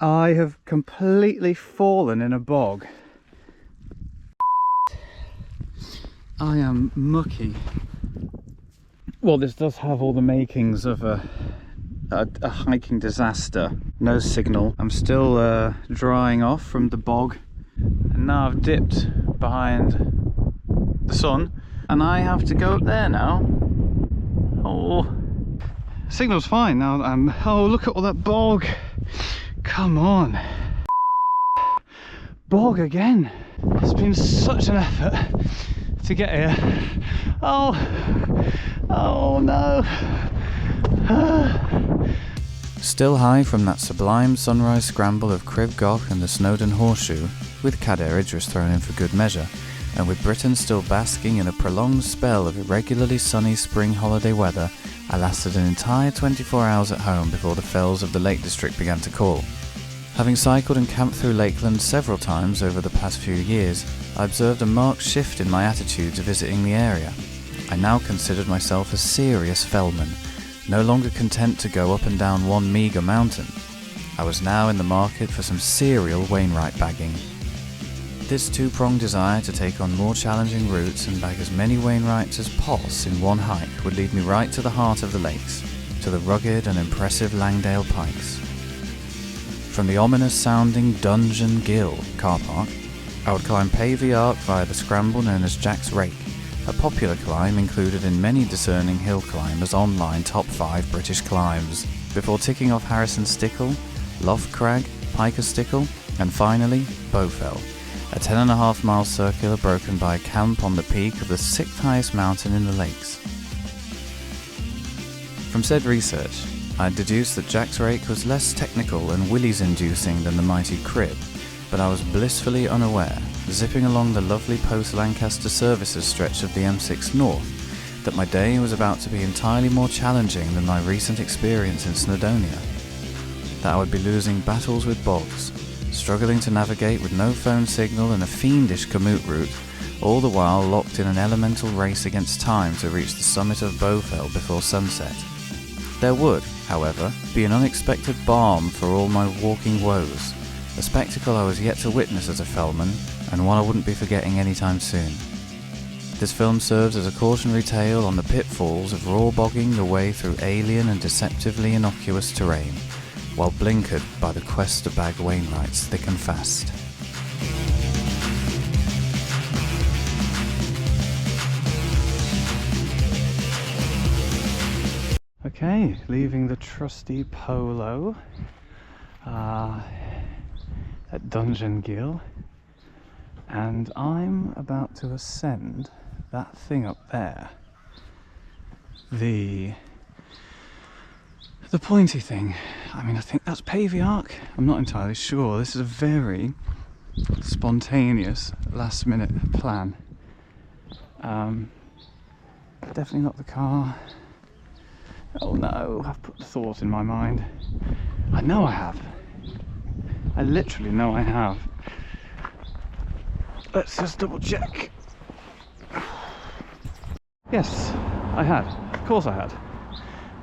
I have completely fallen in a bog. I am mucky. Well, this does have all the makings of a hiking disaster. No signal. I'm still drying off from the bog, and now I've dipped behind the sun and I have to go up there now. Oh, signal's fine now. Oh, look at all that bog. Come on. Bog again. It's been such an effort to get here. Oh no. Still high from that sublime sunrise scramble of Crib Goch and the Snowdon Horseshoe, with Cadair Idris thrown in for good measure, and with Britain still basking in a prolonged spell of irregularly sunny spring holiday weather, I lasted an entire 24 hours at home before the fells of the Lake District began to call. Having cycled and camped through Lakeland several times over the past few years, I observed a marked shift in my attitude to visiting the area. I now considered myself a serious fellman, no longer content to go up and down one meagre mountain. I was now in the market for some serial Wainwright-bagging. This two-pronged desire to take on more challenging routes and bag as many Wainwrights as pos in one hike would lead me right to the heart of the lakes, to the rugged and impressive Langdale Pikes. From the ominous-sounding Dungeon Ghyll car park, I would climb Pavey Ark via the scramble known as Jack's Rake, a popular climb included in many discerning hill climbers' online top 5 British climbs, before ticking off Harrison Stickle, Loft Crag, Piker Stickle, and finally Bowfell, a 10.5 mile circular broken by a camp on the peak of the 6th highest mountain in the lakes. From said research, I had deduced that Jack's Rake was less technical and willies-inducing than the mighty Crib, but I was blissfully unaware, zipping along the lovely post-Lancaster services stretch of the M6 North, that my day was about to be entirely more challenging than my recent experience in Snowdonia. That I would be losing battles with bogs, struggling to navigate with no phone signal and a fiendish commute route, all the while locked in an elemental race against time to reach the summit of Bowfell before sunset. There would, however, be an unexpected balm for all my walking woes, a spectacle I was yet to witness as a fellman, and one I wouldn't be forgetting anytime soon. This film serves as a cautionary tale on the pitfalls of raw bogging the way through alien and deceptively innocuous terrain, while blinkered by the quest to bag Wainwrights thick and fast. Okay, leaving the trusty Polo at Dungeon Ghyll, and I'm about to ascend that thing up there, the pointy thing. I mean, I think that's Pavey Ark. I'm not entirely sure. This is a very spontaneous last minute plan. Definitely not the car. Oh no, I've put the thought in my mind. I know I have. I literally know I have. Let's just double check. Yes, I had. Of course I had.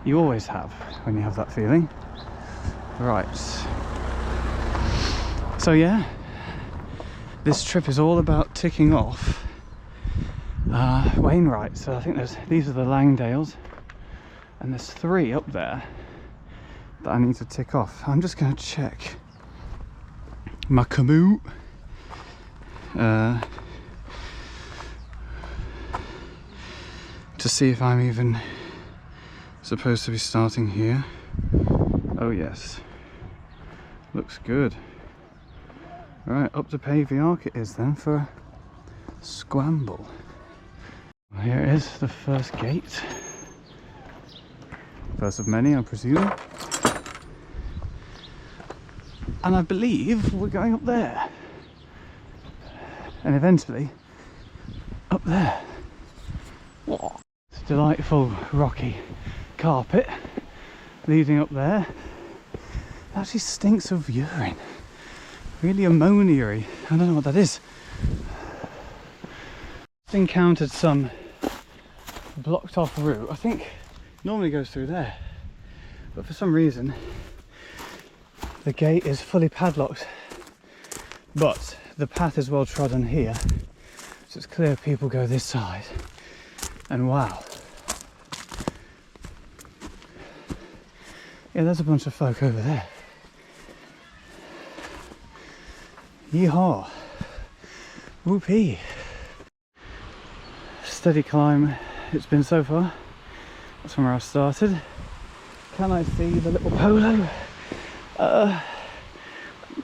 You always have when you have that feeling. Right. So yeah, this trip is all about ticking off Wainwright. So I think these are the Langdales, and there's 3 up there that I need to tick off. I'm just going to check my commute. To see if I'm even supposed to be starting here. Oh yes, looks good. Right, up to Pavey Ark it is then for scramble. Well, here is the first gate. First of many, I presume. And I believe we're going up there. And eventually, up there. Whoa. It's a delightful rocky carpet leading up there. It actually stinks of urine. Really ammonia-y. I don't know what that is. I've encountered some blocked off route. I think normally goes through there, but for some reason The gate is fully padlocked, but the path is well trodden here, so it's clear people go this side. And wow, yeah, there's a bunch of folk over there. Yeehaw, whoopee. Steady climb it's been so far. That's from where I started. Can I see the little polo?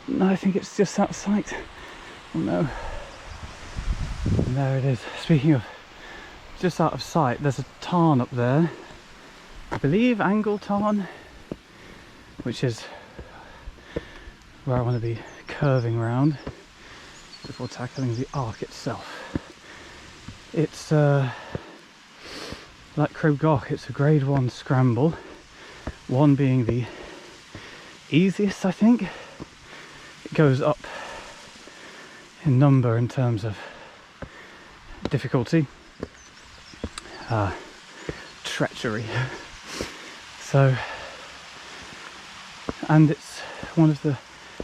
No, I think it's just out of sight. Oh no. And there it is. Speaking of just out of sight, there's a tarn up there. I believe Angle Tarn, which is where I want to be curving round before tackling the arc itself. It's like Crib Goch, it's a grade 1 scramble, 1 being the easiest, I think. It goes up in number in terms of difficulty, treachery. So, and it's one of the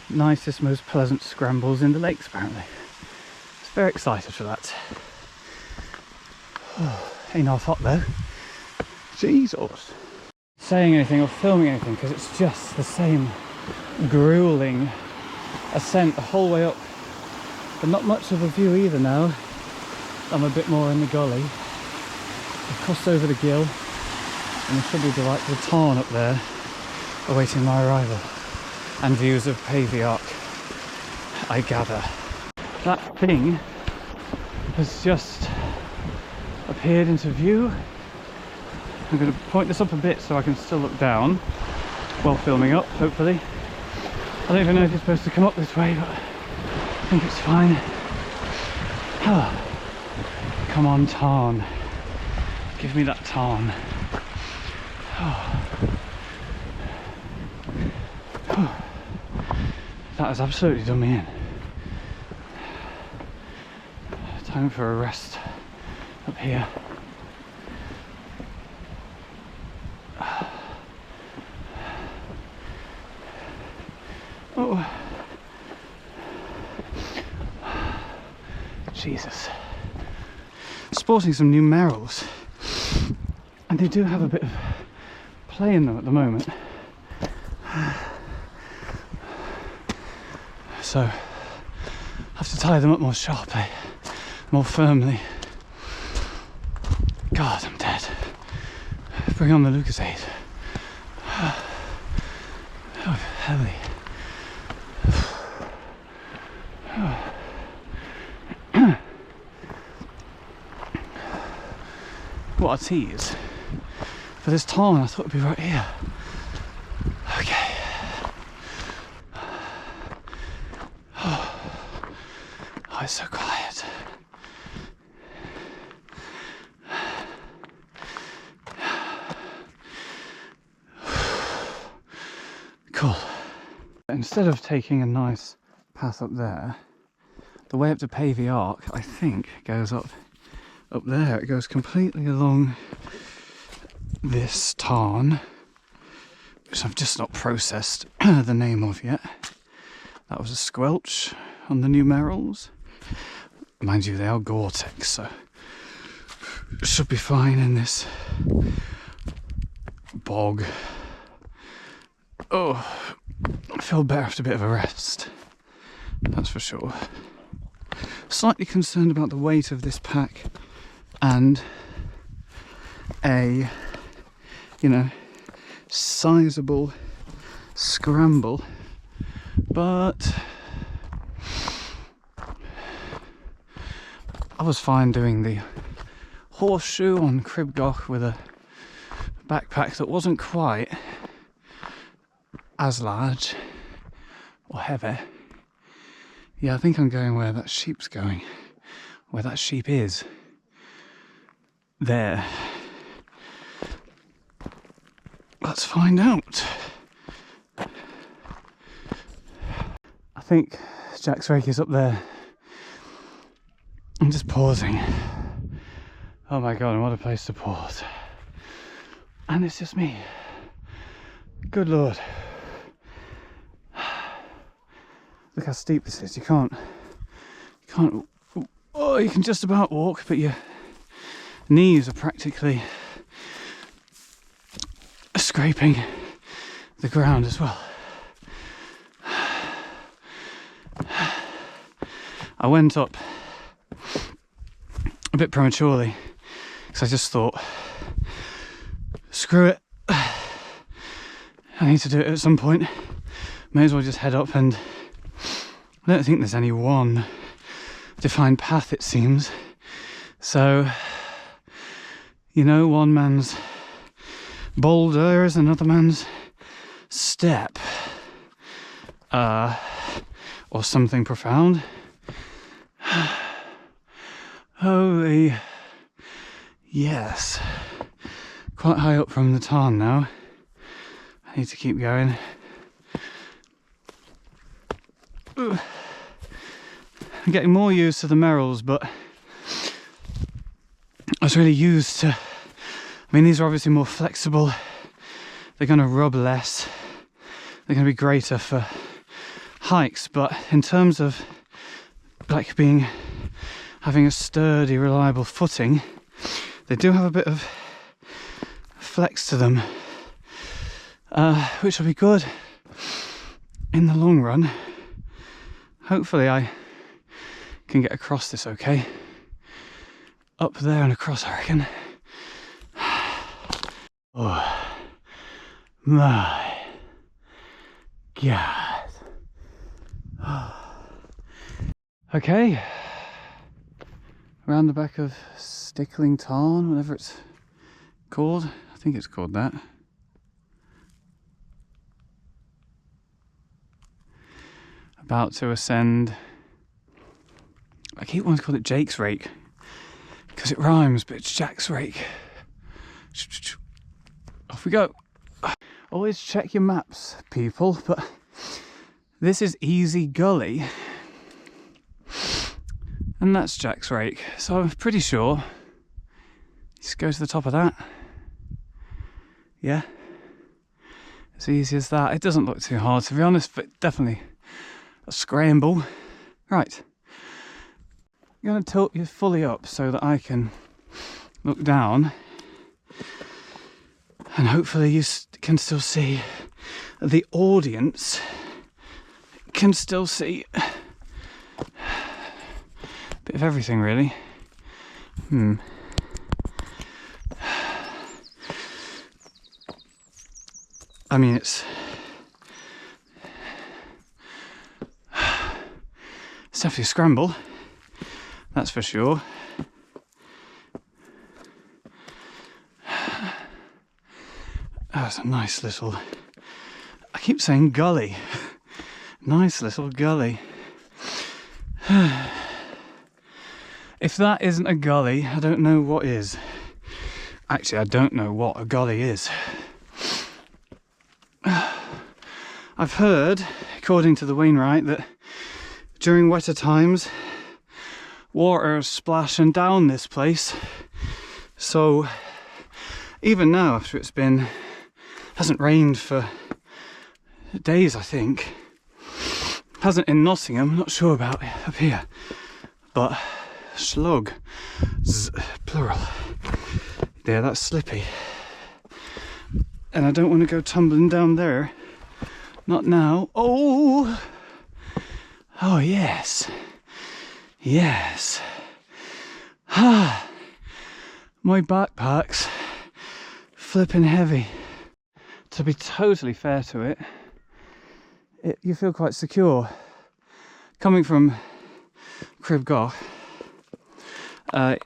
nicest, most pleasant scrambles in the lakes apparently. I was very excited for that. Oh, ain't half hot though. Jesus. Saying anything or filming anything because it's just the same grueling ascent the whole way up, but not much of a view either now. I'm a bit more in the gully. I've crossed over the Ghyll and there should be the like the tarn up there awaiting my arrival, and views of Pavey Arc, I gather. That thing has just appeared into view. I'm going to point this up a bit so I can still look down while filming up, hopefully. I don't even know if it's supposed to come up this way, but I think it's fine. Oh, come on, tarn. Give me that tarn. Oh. Oh. That has absolutely done me in. Time for a rest up here. Oh, Jesus. Sporting some new merrills, and they do have a bit of play in them at the moment. So I have to tie them up more sharply, more firmly. God, I'm dead. Bring on the Lucasade. Oh, heavy. What a tease. For this tarn, I thought it'd be right here. Okay. Oh, it's so quiet. Cool. Instead of taking a nice path up there, the way up to Pavey Arc, I think, goes up there. It goes completely along this tarn, which I've just not processed the name of yet. That was a squelch on the new merrills. Mind you, they are Gore-Tex, so it should be fine in this bog. Oh, I feel better after a bit of a rest, that's for sure. Slightly concerned about the weight of this pack and a, you know, sizable scramble, but I was fine doing the horseshoe on Crib Goch with a backpack that wasn't quite as large or heavy. Yeah, I think I'm going where that sheep's going, where that sheep is. There. Let's find out. I think Jack's Rake is up there. I'm just pausing. Oh my god, and what a place to pause. And it's just me. Good lord. Look how steep this is. You can't, oh, you can just about walk, but your knees are practically scraping the ground as well. I went up a bit prematurely because I just thought, screw it, I need to do it at some point. May as well just head up, and I don't think there's any one defined path, it seems. So, you know, one man's boulder is another man's step, or something profound. Holy, yes, quite high up from the tarn now. I need to keep going. I'm getting more used to the merrills, but I was really used to, I mean, these are obviously more flexible, they're going to rub less, they're going to be greater for hikes, but in terms of like having a sturdy, reliable footing, they do have a bit of flex to them, which will be good in the long run. Hopefully I can get across this okay. Up there and across, I reckon. Oh my God. Okay, around the back of Stickling Tarn, whatever it's called. I think it's called that. About to ascend. I keep wanting to call it Jake's Rake because it rhymes, but it's Jack's Rake. Off we go. Always check your maps, people, but this is Easy Gully. And that's Jack's Rake, so I'm pretty sure just go to the top of that. Yeah, as easy as that. It doesn't look too hard, to be honest, but definitely a scramble. Right, I'm going to tilt you fully up so that I can look down, and hopefully you can still see, the audience can still see. Bit of everything, really. I mean, it's definitely a scramble, that's for sure. That's a nice little, I keep saying gully. Nice little gully. If that isn't a gully, I don't know what is. Actually, I don't know what a gully is. I've heard, according to the Wainwright, that during wetter times, water is splashing down this place. So, even now, after it's been, hasn't rained for days, I think. Hasn't in Nottingham, not sure about up here. But slug, plural. Yeah, that's slippy. And I don't want to go tumbling down there. Not now. Oh! Oh, yes. Yes. Ah. My backpack's flipping heavy. To be totally fair to it, you feel quite secure. Coming from Crib Goch,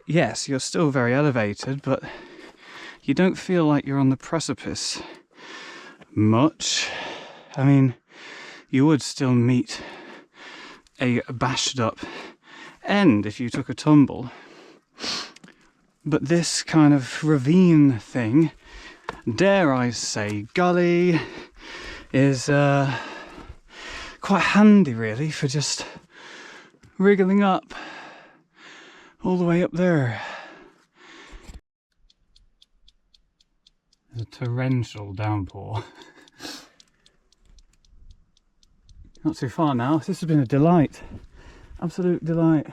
yes, you're still very elevated, but you don't feel like you're on the precipice much. I mean, you would still meet a bashed up end if you took a tumble, but this kind of ravine thing, dare I say gully, is quite handy really for just wriggling up all the way up there. There's a torrential downpour. Not too far now. This has been a delight. Absolute delight.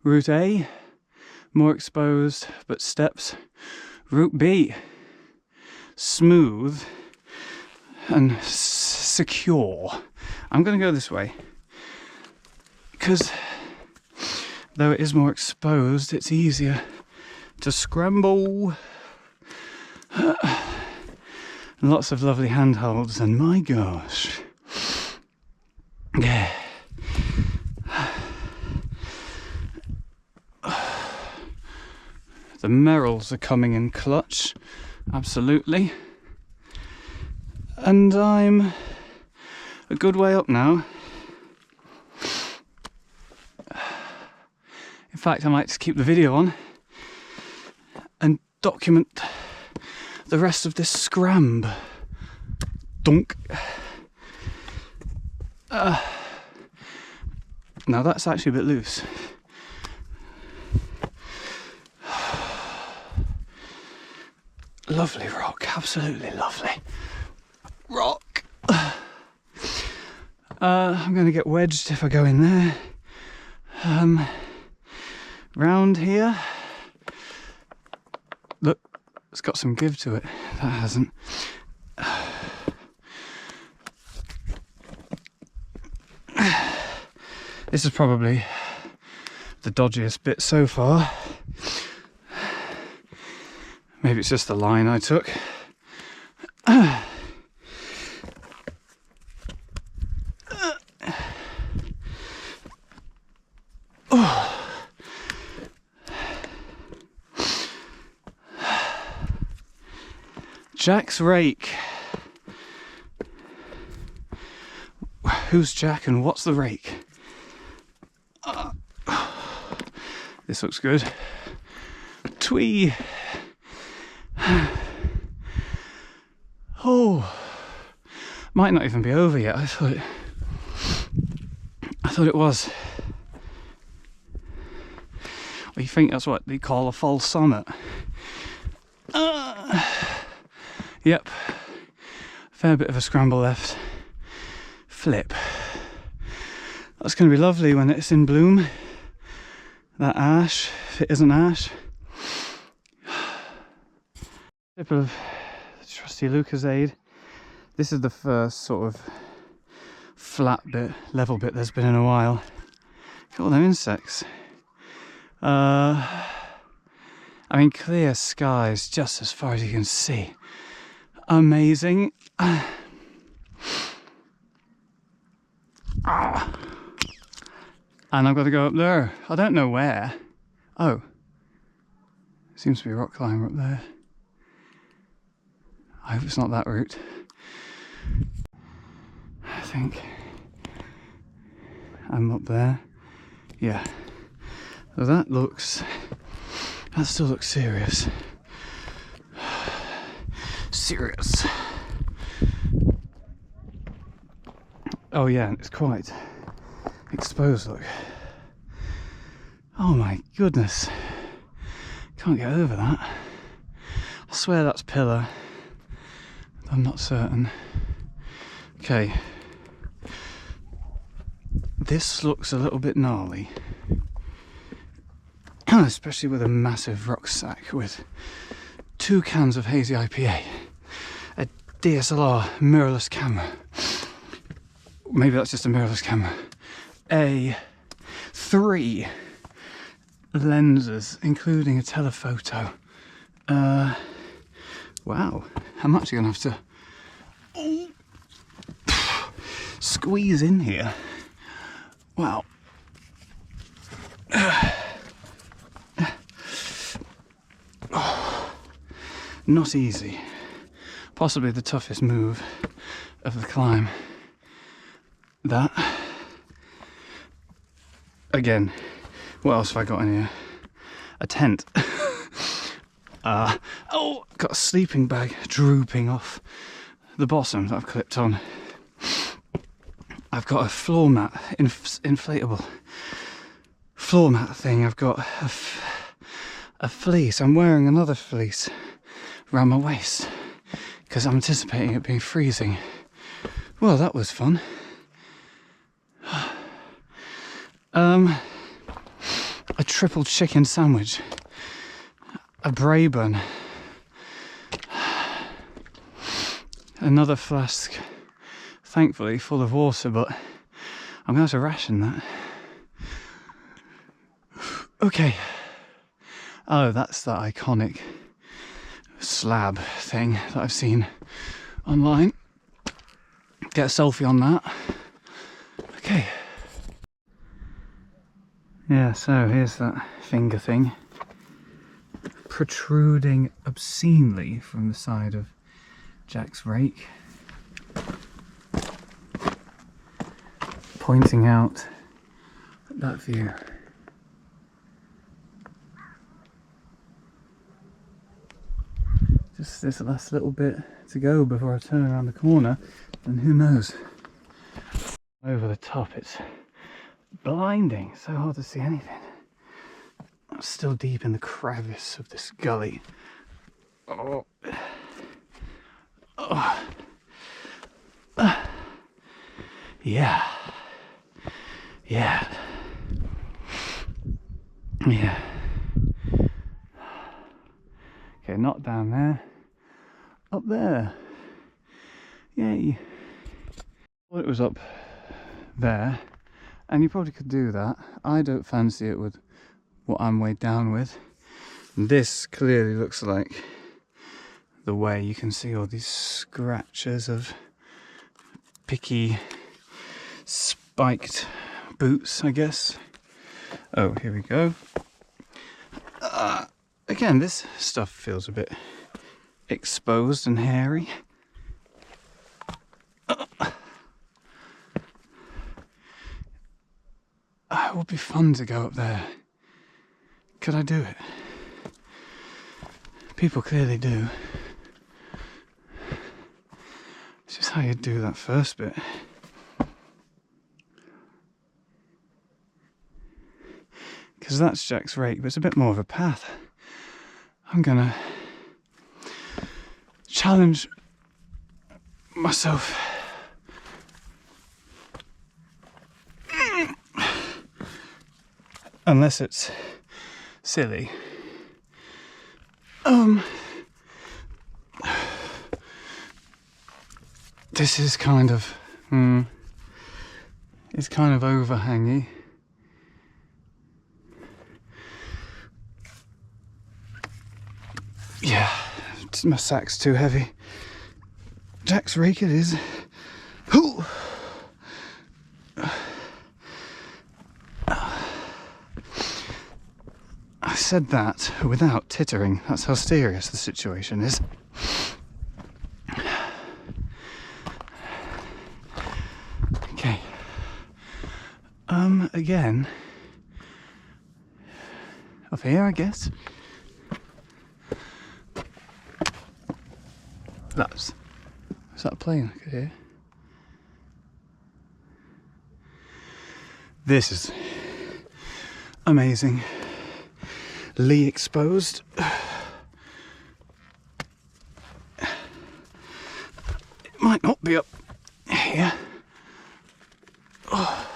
Route A, more exposed, but steps. Route B, smooth and secure. I'm going to go this way because though it is more exposed, it's easier to scramble. Lots of lovely handholds, and my gosh, yeah. The merrills are coming in clutch, absolutely. And I'm a good way up now. In fact, I might just keep the video on and document the rest of this scramb. Dunk. Now that's actually a bit loose. Lovely rock, absolutely lovely rock. I'm going to get wedged if I go in there. Round here. Look, it's got some give to it. That hasn't. This is probably the dodgiest bit so far. Maybe it's just the line I took. Jack's rake. Who's Jack and what's the rake? This looks good. Twee. Oh, might not even be over yet. I thought it was. Well, you think that's what they call a false summit? Yep, fair bit of a scramble left. Flip. That's going to be lovely when it's in bloom. That ash, if it isn't ash. Tip of trusty Lucasade. This is the first sort of flat bit, level bit there's been in a while. Look at all them insects. I mean, clear skies just as far as you can see. Amazing. And I've got to go up there. I don't know where. Oh, seems to be a rock climber up there. I hope it's not that route. I think I'm up there. Yeah. So that still looks serious. Serious. Oh yeah, and it's quite exposed, look. Oh my goodness. Can't get over that. I swear that's pillar. I'm not certain. Okay. This looks a little bit gnarly. Especially with a massive rucksack with 2 cans of hazy IPA, a DSLR mirrorless camera. Maybe that's just a mirrorless camera. 3 lenses, including a telephoto. Wow, I'm actually gonna have to squeeze in here. Wow. Not easy. Possibly the toughest move of the climb. That. Again, what else have I got in here? A tent. Oh, got a sleeping bag drooping off the bottom that I've clipped on. I've got a floor mat, inflatable floor mat thing. I've got a fleece. I'm wearing another fleece around my waist because I'm anticipating it being freezing. Well, that was fun. A triple chicken sandwich, a Braeburn, another flask, thankfully full of water, but I'm going to have to ration that. Okay. Oh, that's that iconic slab thing that I've seen online. Get a selfie on that. Okay. Yeah, so here's that finger thing protruding obscenely from the side of Jack's rake, pointing out that view. Just this last little bit to go before I turn around the corner, and who knows? Over the top, it's blinding, so hard to see anything. I'm still deep in the crevice of this gully. Oh. Oh. Yeah. Yeah. Yeah. Okay, not down there. Up there. Yay. Well, it was up there. And you probably could do that. I don't fancy it with what I'm weighed down with. This clearly looks like the way. You can see all these scratches of picky, spiked boots, I guess. Oh, here we go. Again, this stuff feels a bit exposed and hairy. It would be fun to go up there. Could I do it? People clearly do. It's just how you do that first bit. Because that's Jack's rake, but it's a bit more of a path. I'm gonna challenge myself. Unless it's silly. This is kind of it's kind of overhangy. Yeah, my sack's too heavy. Jack's rake it is. Ooh. I said that without tittering. That's how serious the situation is. Okay. Again. Up here, I guess. Is that a plane I could hear? This is amazing. Lee exposed. It might not be up here. Oh.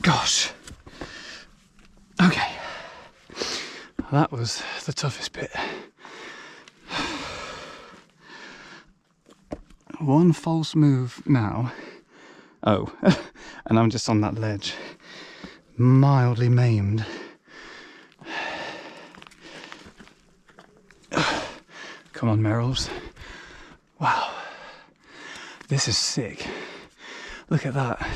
Gosh. Okay. That was the toughest bit. One false move now. Oh, and I'm just on that ledge. Mildly maimed. Come on, Merrills. Wow. This is sick. Look at that.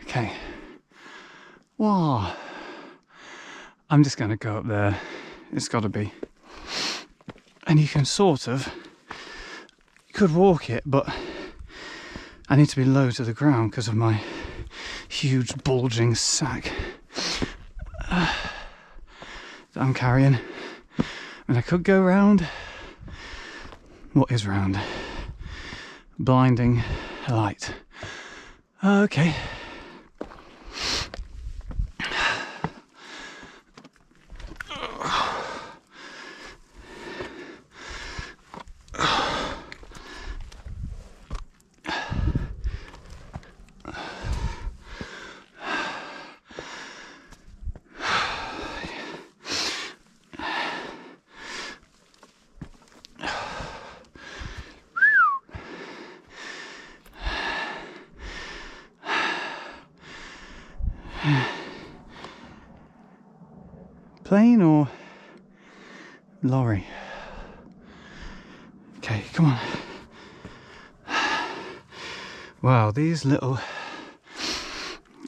Okay. Wow. I'm just going to go up there. It's got to be. And you can sort of... You could walk it, but I need to be low to the ground because of my huge bulging sack that I'm carrying. I mean, I could go round. What is round? Blinding light. Okay. Plane or lorry? Okay, come on. Wow, these little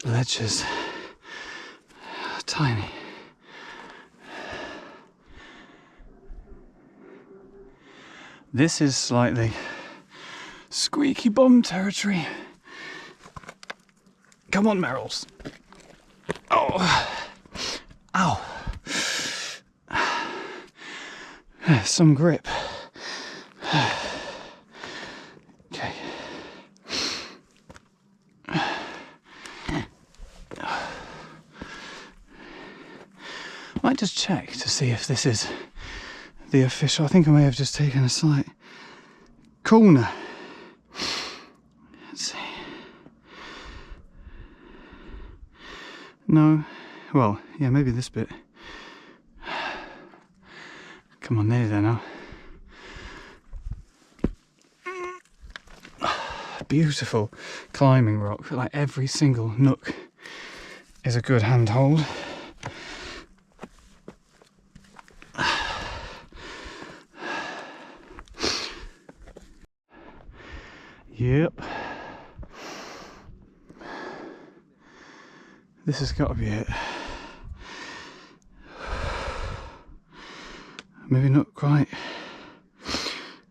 ledges are tiny. This is slightly squeaky bum territory. Come on, Merrills. Oh, ow. Some grip. Okay. Might just check to see if this is the official. I think I may have just taken a slight corner. Let's see. No. Well, yeah, maybe this bit. Come on, nearly there now. Beautiful climbing rock. Like every single nook is a good handhold. Yep. This has got to be it. Maybe not quite.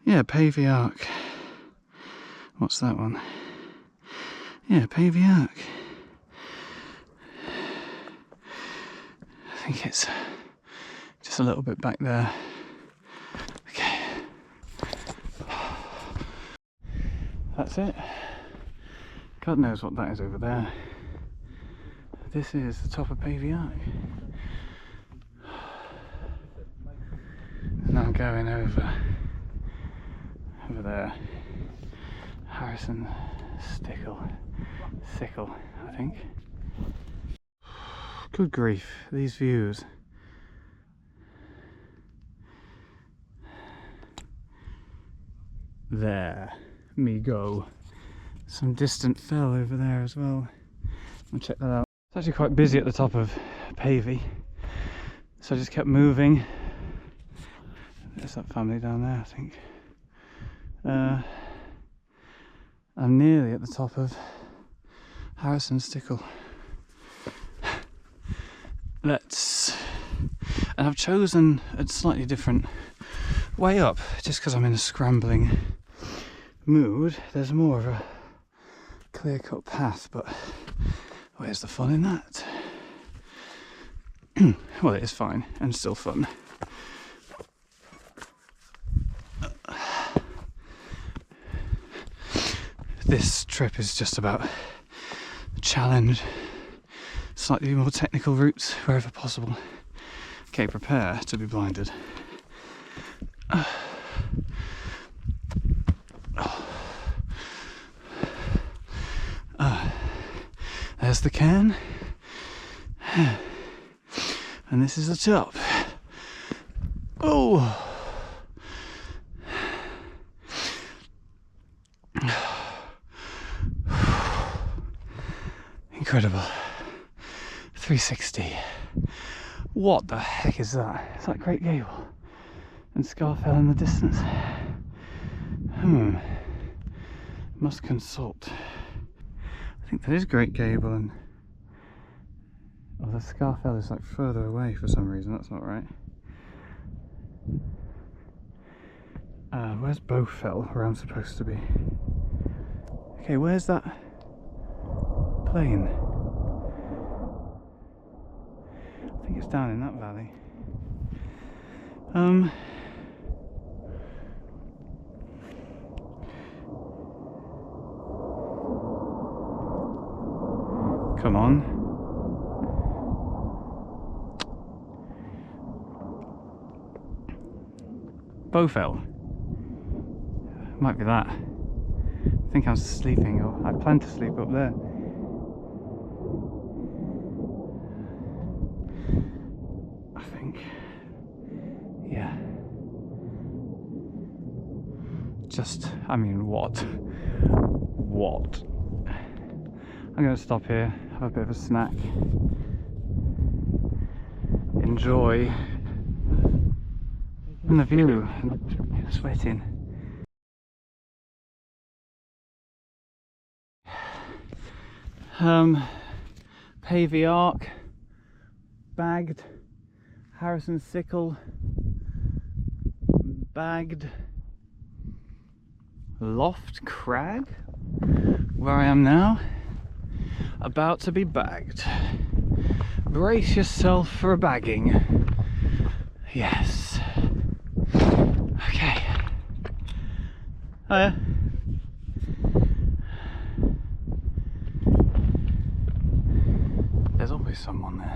Yeah, Pavey Arc. What's that one? Yeah, Pavey Arc. I think it's just a little bit back there. Okay. That's it. God knows what that is over there. This is the top of Pavey Arc. And I'm going over there. Harrison Sickle, I think. Good grief, these views. There, me go. Some distant fell over there as well. I'll check that out. It's actually quite busy at the top of Pavey, so I just kept moving. There's that family down there, I think. I'm nearly at the top of Harrison Stickle. And I've chosen a slightly different way up, just because I'm in a scrambling mood. There's more of a clear-cut path, but where's the fun in that? Well, it is fine and still fun. This trip is just about challenge, slightly more technical routes wherever possible. Okay, prepare to be blinded. There's the cairn, and this is the top. Oh! Incredible. 360. What the heck is that? It's like Great Gable and Scarfell in the distance. Must consult. I think that is Great Gable, and the Scarfell is like further away for some reason. That's not right. Where's Bowfell, where I'm supposed to be? Okay, where's that plane? I think it's down in that valley. Come on. Bowfell. Might be that. I think I'm sleeping, or I plan to sleep up there. I think. Yeah. Just, I mean, what? What? I'm going to stop here, have a bit of a snack, enjoy the view, and sweating. Pavey Arc, bagged, Harrison Sickle, bagged, Loft Crag, where I am now, about to be bagged. Brace yourself for a bagging. Yes. Okay. Hiya. There's always someone there.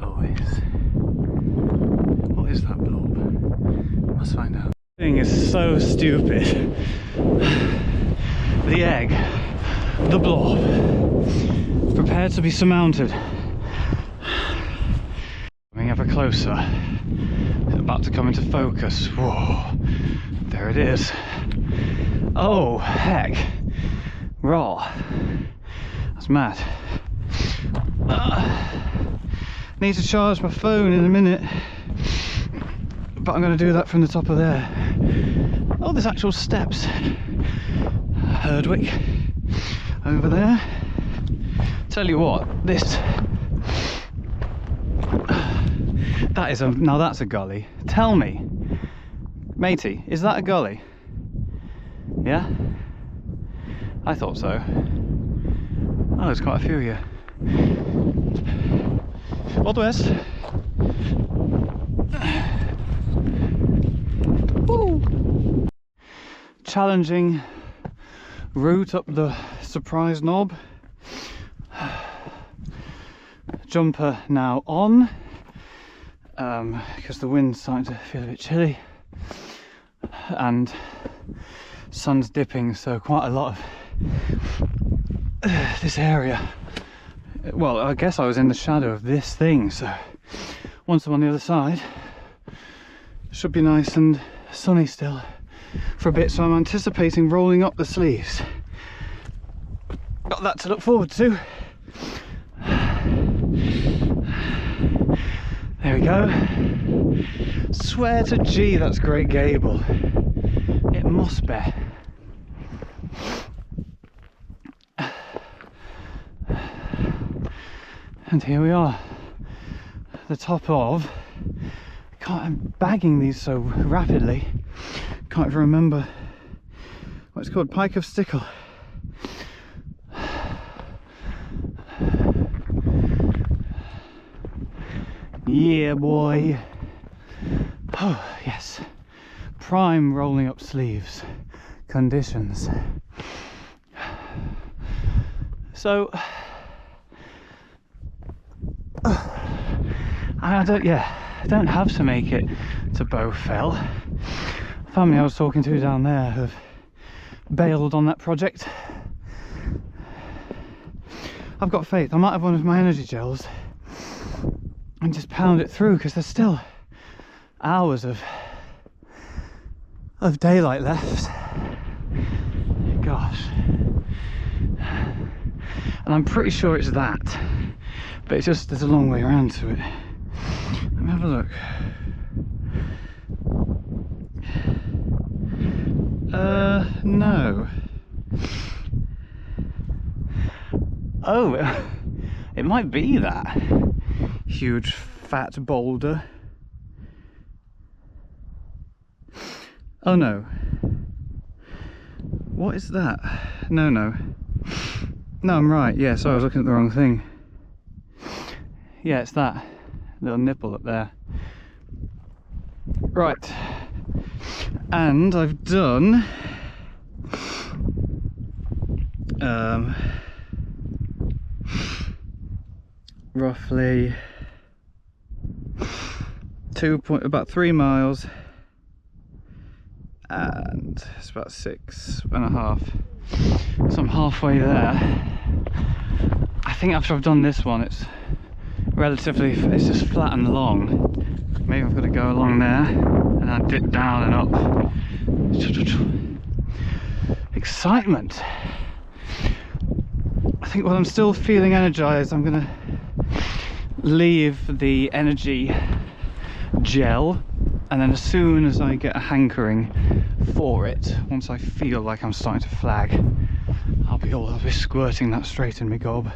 Always. What is that blob? Must find out. This thing is so stupid. The egg. The blob. Prepared to be surmounted. Coming ever closer. It's about to come into focus. Whoa. There it is. Oh, heck. Raw. That's mad. Need to charge my phone in a minute, but I'm going to do that from the top of there. Oh, there's actual steps. Herdwick over there. Tell you what, this, that is a, now that's a gully. Tell me, matey, is that a gully? Yeah? I thought so. Oh, there's quite a few here. Old West. Woo. Challenging route up the surprise knob. Jumper now on, because the wind's starting to feel a bit chilly and sun's dipping, so quite a lot of this area, well, I guess I was in the shadow of this thing, so once I'm on the other side should be nice and sunny still for a bit, so I'm anticipating rolling up the sleeves. Got that to look forward to. There we go. Swear to G, that's Great Gable. It must be. And here we are, the top of, I'm bagging these so rapidly, can't even remember what it's called, Pike of Stickle. Yeah, boy. Oh, yes. Prime rolling up sleeves conditions. So, I don't have to make it to Bowfell. The family I was talking to down there have bailed on that project. I've got faith. I might have one of my energy gels and just pound it through, because there's still hours of daylight left. Gosh. And I'm pretty sure it's that, but it's just, there's a long way around to it. Let me have a look. No. Oh, it might be that huge fat boulder. Oh no. What is that? No, I'm right. Yeah, sorry, I was looking at the wrong thing. Yeah, it's that little nipple up there. Right. And I've done roughly about 3 miles, and it's about 6.5, so I'm halfway there. I think after I've done this one, it's just flat and long. Maybe I've got to go along there and then dip down and up. Excitement. I think while I'm still feeling energized, I'm gonna leave the energy gel, and then as soon as I get a hankering for it, once I feel like I'm starting to flag, I'll be squirting that straight in my gob.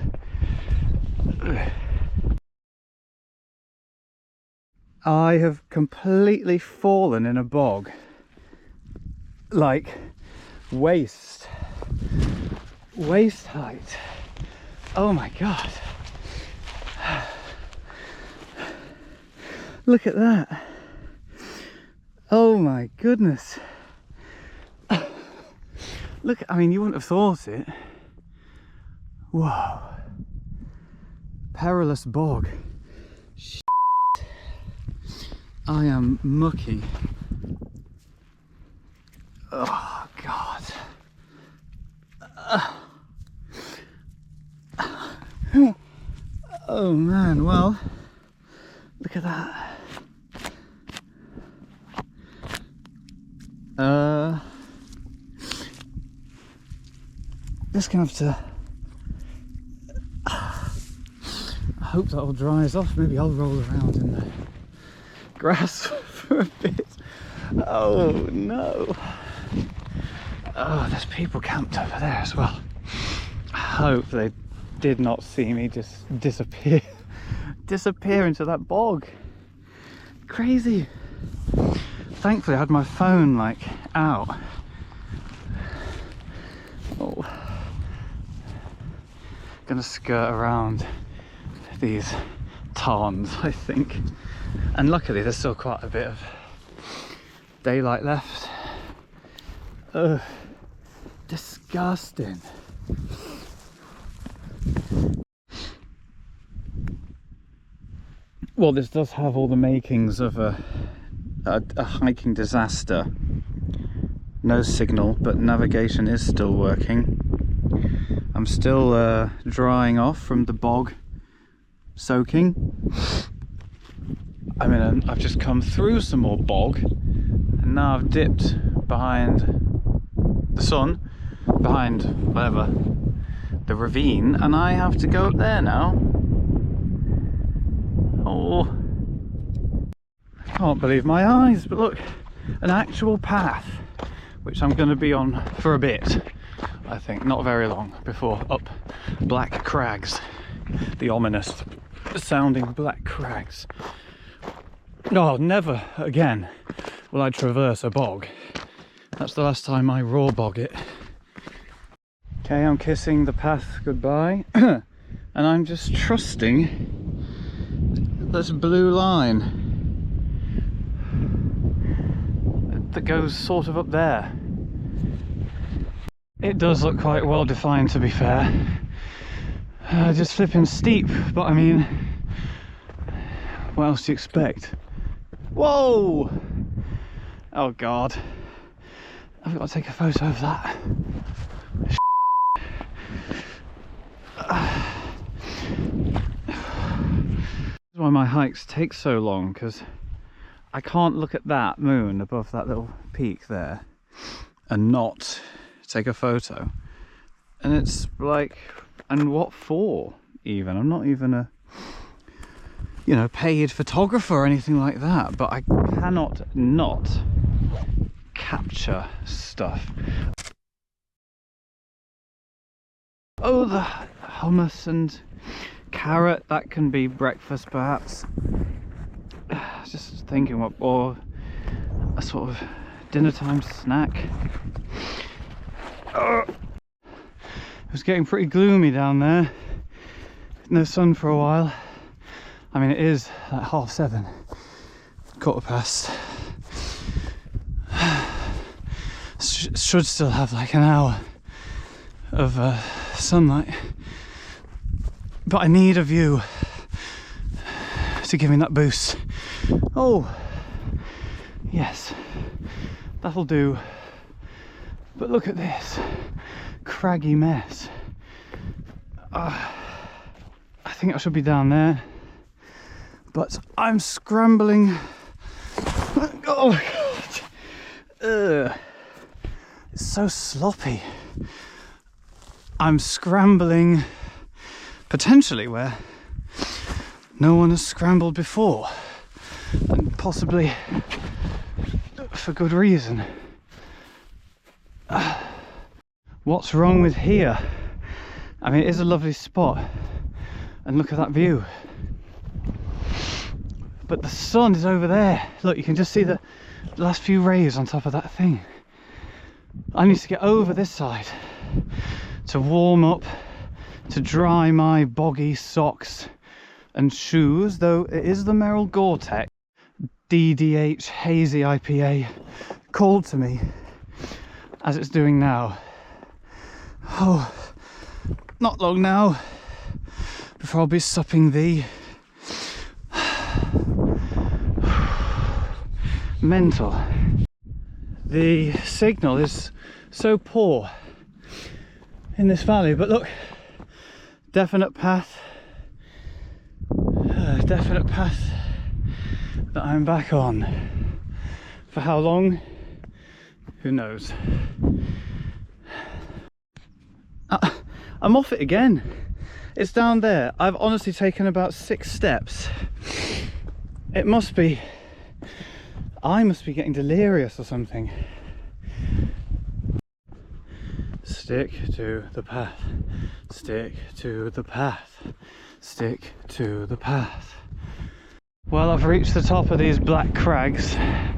I have completely fallen in a bog, like waist height. Oh my god, look at that. Oh my goodness. Look, I mean, you wouldn't have thought it. Whoa. Perilous Bog. Shit. I am mucky. Oh god. Oh man, well, look at that. Just gonna have to, I hope that all dries off. Maybe I'll roll around in the grass for a bit. Oh no. Oh, there's people camped over there as well. I hope they did not see me just disappear into that bog. Crazy. Thankfully I had my phone like out. Oh, gonna skirt around these tarns, I think, and luckily there's still quite a bit of daylight left. Ugh, disgusting. Well, this does have all the makings of a hiking disaster. No signal, but navigation is still working. I'm still drying off from the bog soaking. I mean, I've just come through some more bog, and now I've dipped behind the sun, behind whatever, the ravine, and I have to go up there now. Oh, I can't believe my eyes, but look, an actual path, which I'm going to be on for a bit, I think, not very long, before up Black Crags, the ominous sounding Black Crags. No, never again will I traverse a bog. That's the last time I raw bog it. Okay, I'm kissing the path goodbye, and I'm just trusting this blue line that goes sort of up there. It does look quite well defined, to be fair. Just flipping steep, but I mean, what else do you expect? Whoa! Oh god, I've got to take a photo of that. That's why my hikes take so long, because I can't look at that moon above that little peak there and not take a photo. And it's like, and what for even? I'm not even a, you know, paid photographer or anything like that, but I cannot not capture stuff. Oh, the hummus and carrot, that can be breakfast perhaps. Just thinking what, or a sort of dinner time snack. It was getting pretty gloomy down there. No sun for a while. I mean, it is like 7:30, 7:15. Should still have like an hour of sunlight, but I need a view to give me that boost. Oh, yes, that'll do. But look at this craggy mess. I think I should be down there, but I'm scrambling. Oh my god, it's so sloppy. I'm scrambling potentially where no one has scrambled before, and possibly for good reason. What's wrong with here? I mean, it is a lovely spot, and look at that view, but the sun is over there. Look, you can just see the last few rays on top of that thing. I need to get over this side to warm up, to dry my boggy socks and shoes, though it is the Merrill Gore-Tex DDH Hazy IPA called to me as it's doing now. Oh, not long now before I'll be supping thee. Mental. The signal is so poor in this valley, but look, definite path that I'm back on. For how long? Who knows? I'm off it again. It's down there. I've honestly taken about 6 steps. It must be, I must be getting delirious or something. Stick to the path, stick to the path, stick to the path. Well, I've reached the top of these black crags. I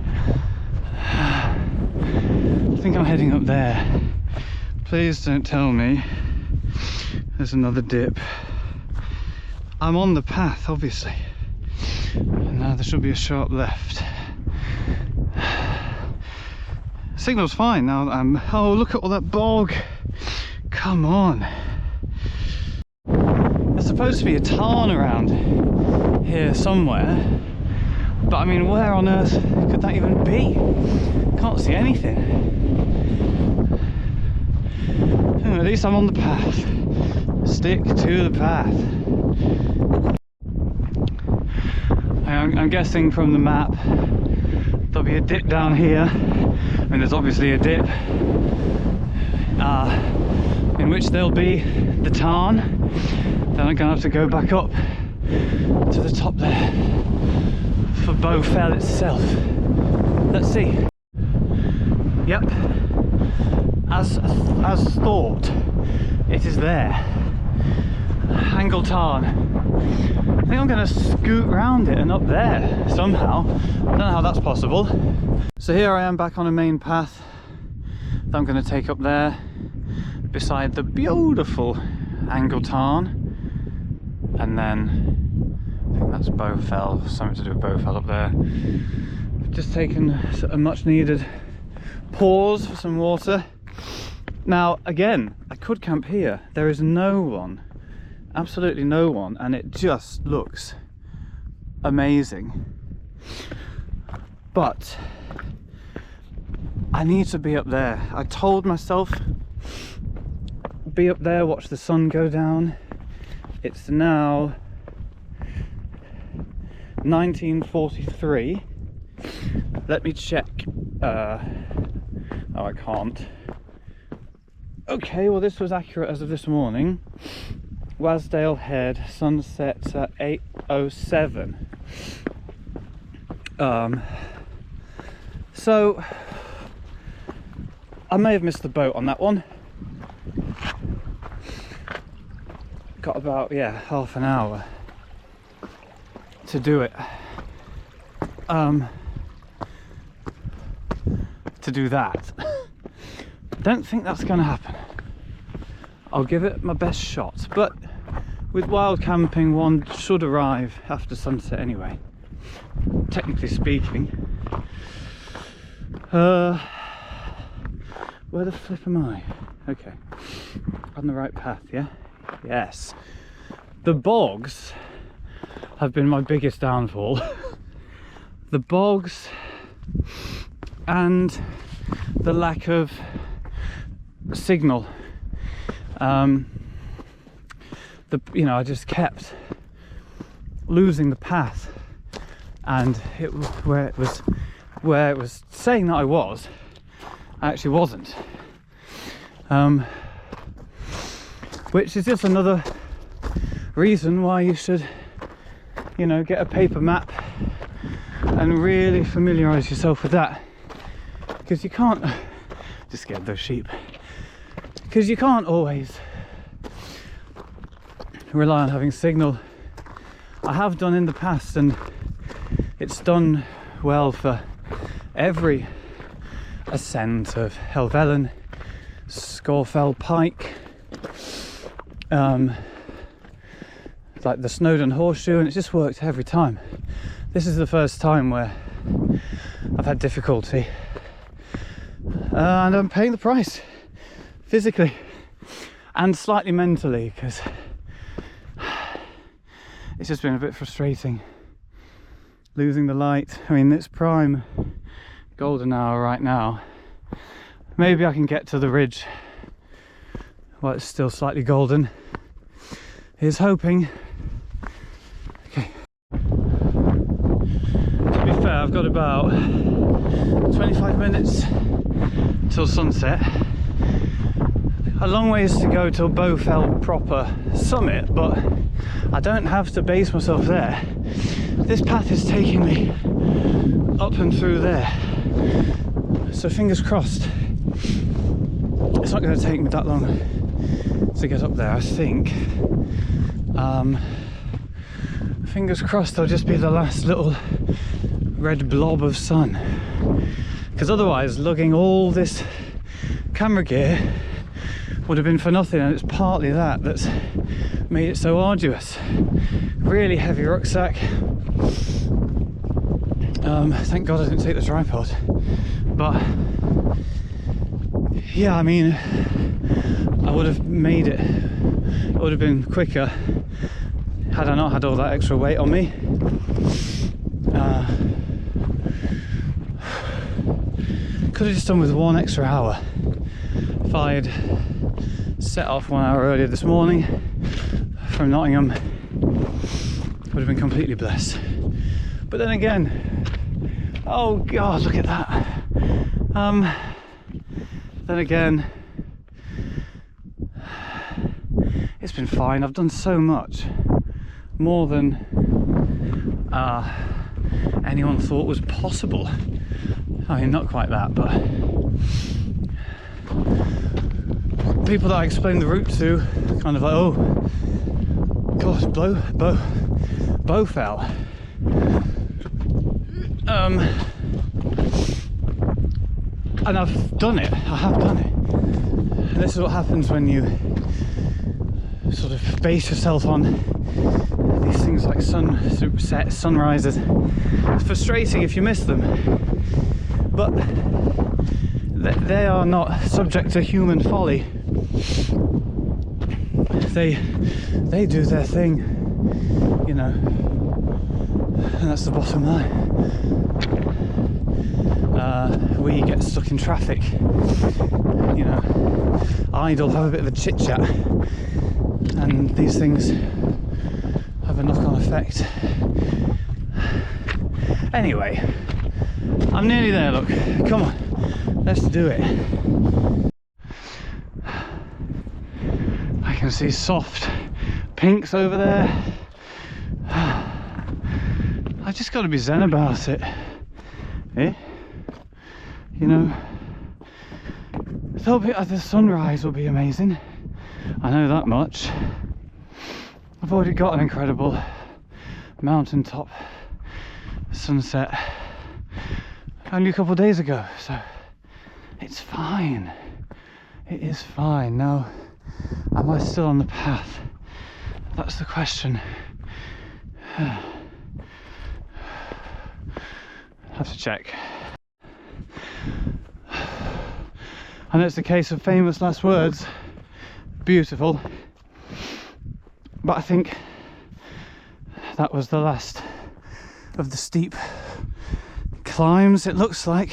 think I'm heading up there. Please don't tell me there's another dip. I'm on the path, obviously, and now there should be a sharp left. Signal's fine now that I'm... Oh, look at all that bog. Come on. There's supposed to be a tarn around here somewhere, but I mean, where on earth could that even be? Can't see anything. At least I'm on the path. Stick to the path. I'm guessing from the map there'll be a dip down here. I mean, there's obviously a dip in which there'll be the tarn. Then I'm gonna have to go back up to the top there for Bowfell itself. Let's see. Yep, as thought, it is there. Angle tarn. I think I'm going to scoot round it and up there somehow. I don't know how that's possible. So here I am back on a main path that I'm going to take up there beside the beautiful Angle tarn, and then I think that's Bowfell, something to do with Bowfell up there. I've just taken a much needed pause for some water. Now again, I could camp here. There is no one, absolutely no one, and it just looks amazing. But I need to be up there. I told myself, be up there, watch the sun go down. It's now 1943. Let me check. Oh, I can't. Okay, well this was accurate as of this morning. Wasdale Head, sunset at 8:07. So I may have missed the boat on that one. Got about, yeah, half an hour to do it. To do that. Don't think that's going to happen. I'll give it my best shot, but with wild camping one should arrive after sunset anyway, technically speaking. Where the flip am I? Okay, on the right path, yeah? Yes. The bogs have been my biggest downfall. The bogs and the lack of signal. I just kept losing the path, and where it was saying that I actually wasn't. Which is just another reason why you should, get a paper map and really familiarize yourself with that, because you can't just scared those sheep, because you can't always rely on having signal. I have done in the past, and it's done well for every ascent of Helvellyn, Bowfell Pike, like the Snowdon Horseshoe, and it's just worked every time. This is the first time where I've had difficulty, and I'm paying the price physically and slightly mentally, because it's just been a bit frustrating losing the light. I mean, it's prime golden hour right now. Maybe I can get to the ridge while it's still slightly golden. Here's hoping. Okay. To be fair, I've got about 25 minutes till sunset. A long ways to go till Bowfell proper summit, but I don't have to base myself there. This path is taking me up and through there, so fingers crossed it's not going to take me that long to get up there, I think. Fingers crossed there'll just be the last little red blob of sun, because otherwise lugging all this camera gear would have been for nothing, and it's partly that's made it so arduous. Really heavy rucksack. Thank God I didn't take the tripod, but yeah, I mean, I would have made it, would have been quicker had I not had all that extra weight on me. Could have just done with 1 extra hour if I'd set off 1 hour earlier this morning from Nottingham. Would have been completely blessed. But then again, oh God, look at that. Then again, it's been fine. I've done so much more than anyone thought was possible. I mean, not quite that, but people that I explained the route to kind of like, oh gosh, Bowfell. And I've done it. I have done it. And this is what happens when you sort of base yourself on these things like sunsets, sunrises. It's frustrating if you miss them, but they are not subject to human folly. They do their thing, and that's the bottom line. We get stuck in traffic, idle, have a bit of a chit chat, and these things have a knock-on effect. Anyway, I'm nearly there, look, come on, let's do it. I can see soft pinks over there. I just got to be zen about it, eh? The sunrise will be amazing, I know that much. I've already got an incredible mountaintop sunset only a couple of days ago, so it's fine. It is fine. Now, am I still on the path? That's the question. Have to check. I know it's a case of famous last words. Beautiful. But I think that was the last of the steep climbs. It looks like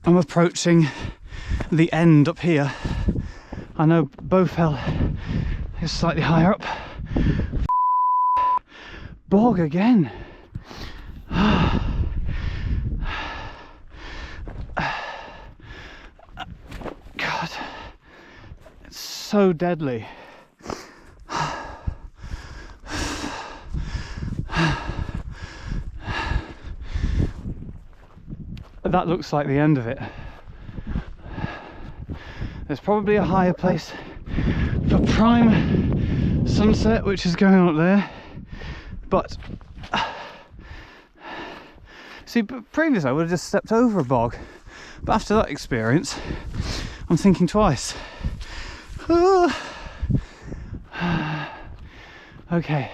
I'm approaching the end up here. I know Bowfell is slightly higher up. Bog again. God, it's so deadly. That looks like the end of it. There's probably a higher place for prime sunset, which is going on up there. But see, previously I would have just stepped over a bog, but after that experience I'm thinking twice. Okay,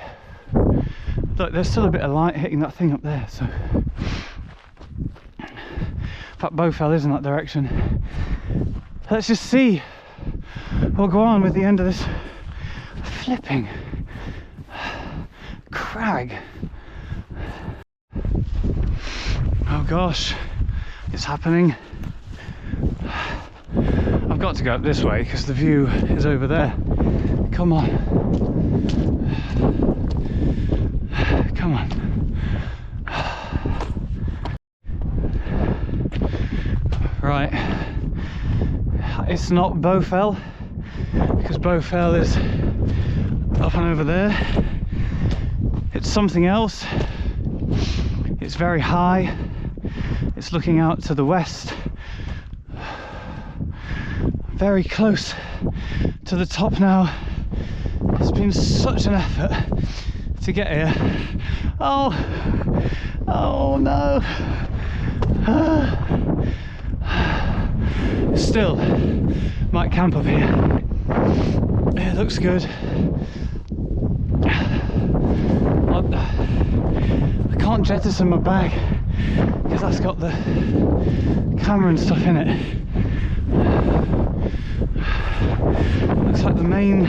look, there's still a bit of light hitting that thing up there, so in fact Bowfell is in that direction. Let's just see what go on with the end of this flipping crag. Oh gosh, it's happening. I've got to go up this way because the view is over there. Come on. Come on. Right. It's not Bowfell because Bowfell is up and over there. It's something else. It's very high. It's looking out to the west. Very close to the top now. It's been such an effort to get here. Oh no. Still might camp up here. It looks good. I can't jettison my bag because that's got the camera and stuff in it. Looks like the main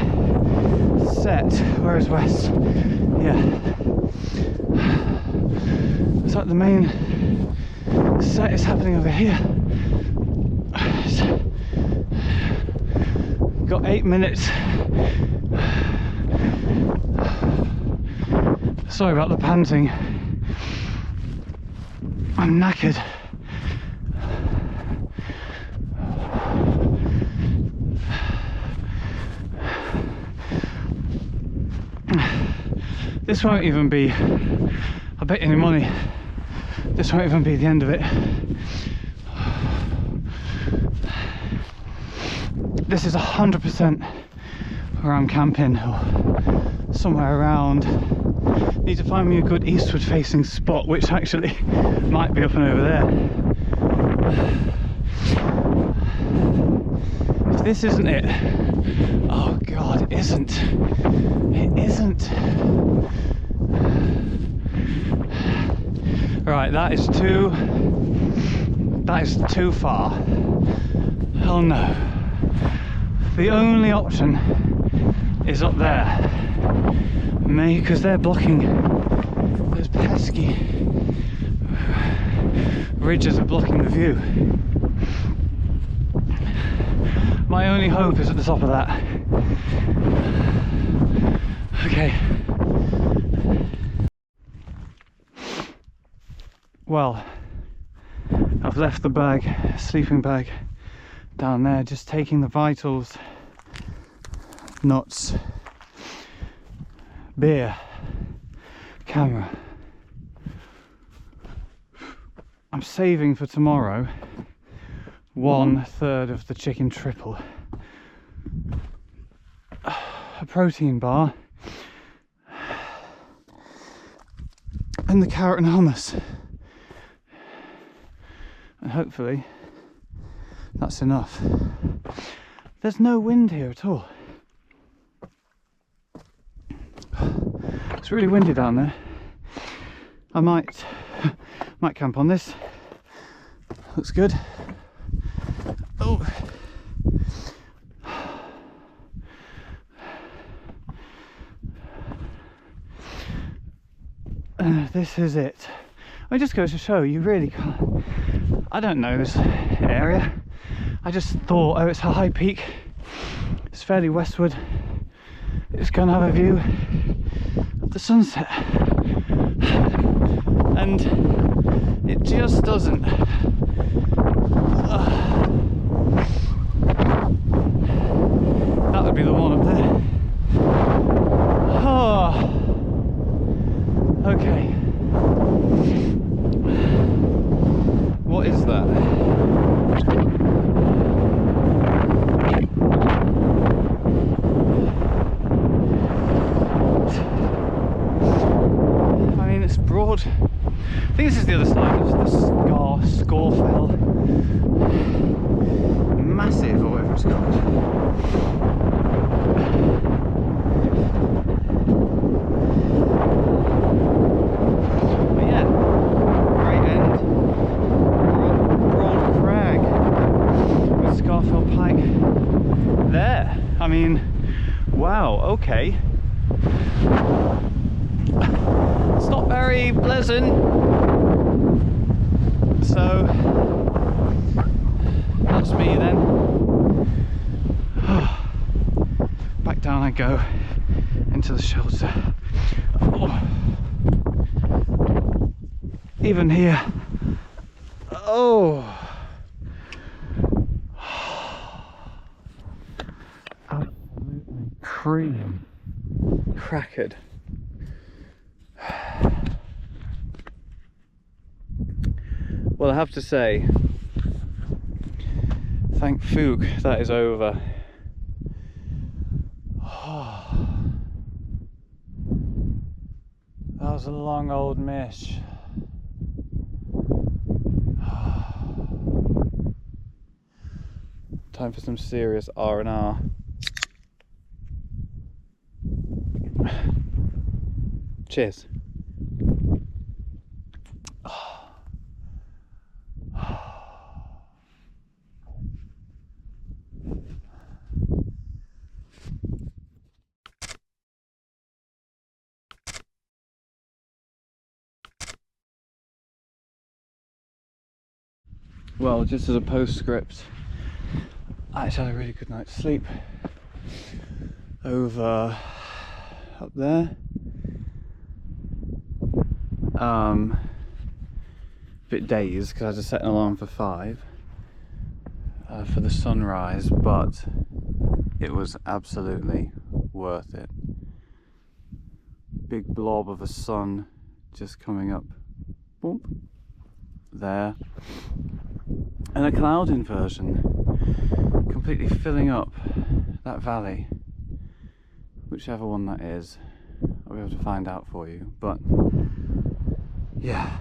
set. Where is west? Yeah. Looks like the main set is happening over here. Got 8 minutes. Sorry about the panting. I'm knackered. This won't even be, I bet you any money, this won't even be the end of it. This is 100% where I'm camping, or somewhere around. Need to find me a good eastward facing spot, which actually might be up and over there. If this isn't it, oh god, it isn't. It isn't. Right, that is too far. Oh no. The only option is up there. Maybe because they're blocking, those pesky ridges are blocking the view. My only hope is at the top of that. Okay. Well, I've left the bag, sleeping bag, down there, just taking the vitals, nuts, beer, camera. I'm saving for tomorrow 1/3 of the chicken triple, a protein bar, and the carrot and hummus, and hopefully that's enough. There's no wind here at all. It's really windy down there. I might camp on this. Looks good. Oh. this is it. It just goes to show you really can't. I don't know this area. I just thought, oh, it's a high peak. It's fairly westward. It's going to have a view of the sunset. And it just doesn't. That would be the one up there. Oh, okay. What is that? I mean, it's broad. I think this is the other side of the Bowfell. Massive, or whatever it's called. But yeah, great end. Broad crag with Bowfell pike there. I mean, wow, okay. It's not very pleasant. So that's me then. Back down I go into the shelter. Oh. Even here. Oh. Absolutely cream. Crackered. Well, I have to say, thank Fook that is over. That was a long old mish. Time for some serious R&R. Cheers. Well, just as a postscript, I actually had a really good night's sleep over up there. Bit dazed because I had to set an alarm for 5 for the sunrise, but it was absolutely worth it. Big blob of a sun just coming up, boom, there, and a cloud inversion completely filling up that valley, whichever one that is. I'll be able to find out for you, but yeah,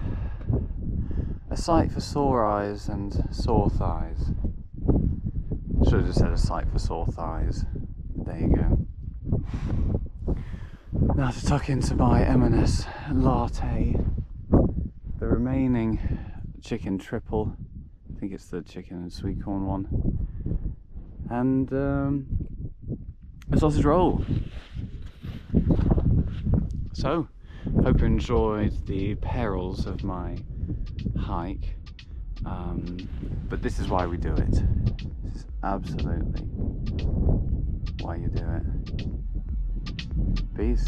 a sight for sore eyes and sore thighs. Should have just said a sight for sore thighs. There you go. Now to tuck into my M&S latte, the remaining chicken triple, I think it's the chicken and sweet corn one, and a sausage roll. So, hope you enjoyed the perils of my hike, but this is why we do it. This is absolutely why you do it. Peace.